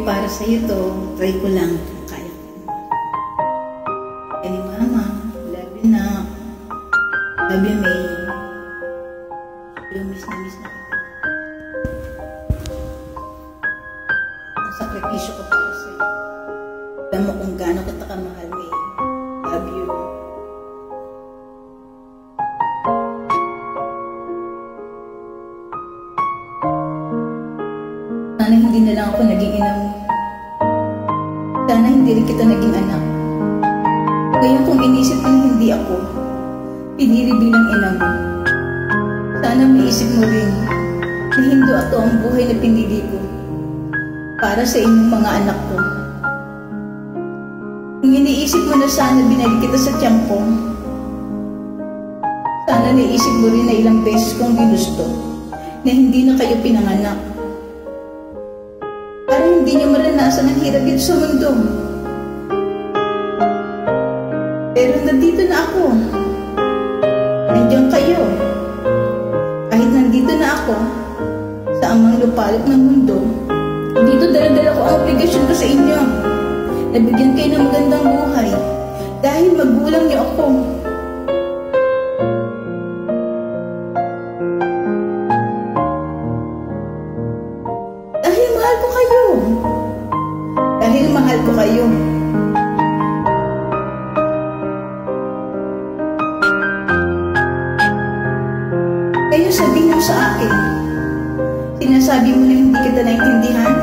Para sa'yo to, try ko lang kung kaya ko. Ni Mama, love you na. Love you, May. Miss na kita. Ang sakripisyo ko para sa'yo. Alam mo kung gaano kita kamahal, May. Love you. Sana hindi na lang ako naging ina mo. Sana hindi rin kita naging anak. Ngayon kung inisip mo hindi ako pinili bilang ina mo, sana maisip mo rin na hindi ito ang buhay na pinili ko para sa inyong mga anak ko. Kung iniisip mo na sana binalik kita sa tiyan ko, sana naisip mo rin na ilang beses kong ginusto na hindi na kayo pinanganak. Para hindi niyo maranasan ang hirap dito sa mundo. Pero nandito na ako. Nandiyan kayo. Kahit nandito na ako sa amang lupalop ng mundo, dito dala-dala ko ang obligasyon ko sa inyo. Nabigyan kayo ng magandang buhay dahil magulang niyo ako. Dahil mahal ko kayo. Dahil mahal ko kayo. Kaya sabihin mo sa akin, sinasabi mo na hindi kita naintindihan?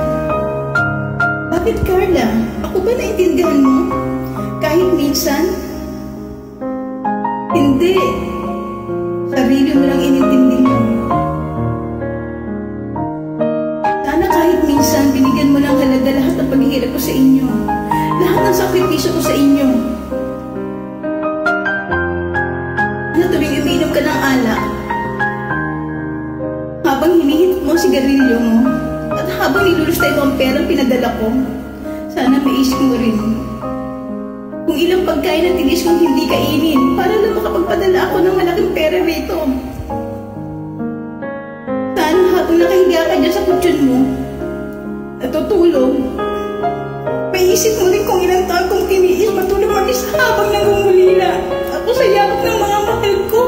Bakit, Carla? Ako ba naintindihan mo? Kahit minsan? Hindi. Sarili mo lang inintindi mo. Sana kahit minsan binigyan mo ng halaga lahat ng paghihirap ko sa inyo. Lahat ng sakripisyo ko sa inyo. Na tuwing umiinom ka ng alak, habang hinihit mo ang sigarilyo mo, at habang nilulustay mo ang perang pinadala ko, sana maisip mo rin kung ilang pagkain na tinis kong hindi kainin para lang makapagpadala ako ng malaking pera rito. Sana habang nakahiga ka dyan sa kutsyon mo, natutulog, maisip mo rin kung ilang taon kong tiniis matulog mag-isa habang nangungulila ako sa yakap ng mga mahal ko.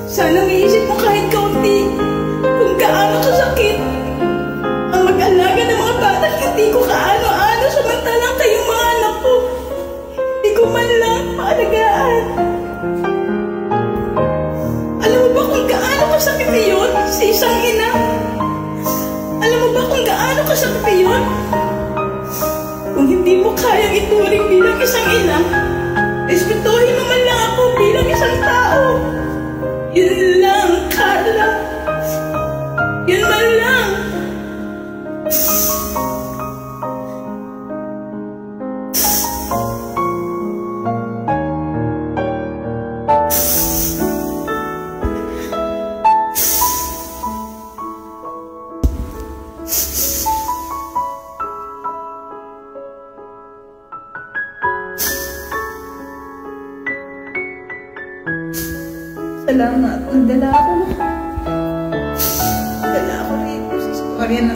Sana maisip mo kahit kaunti kung gaano kasakit ang mag-alaga ng mga bata. Hindi ko kaano-ano samantalang kayong mga anak ko hindi ko man lang maalagaan. Alam mo ba kung gaano kasakit yun sa isang ina? Alam mo ba kung gaano kasakit yun? Kung hindi mo kayang ituring bilang isang ina, respetuhin mo man lang ako bilang isang tao. Yun lang, Carla. Yun man lang. Salamat. Nagdala ako rito sa istorya na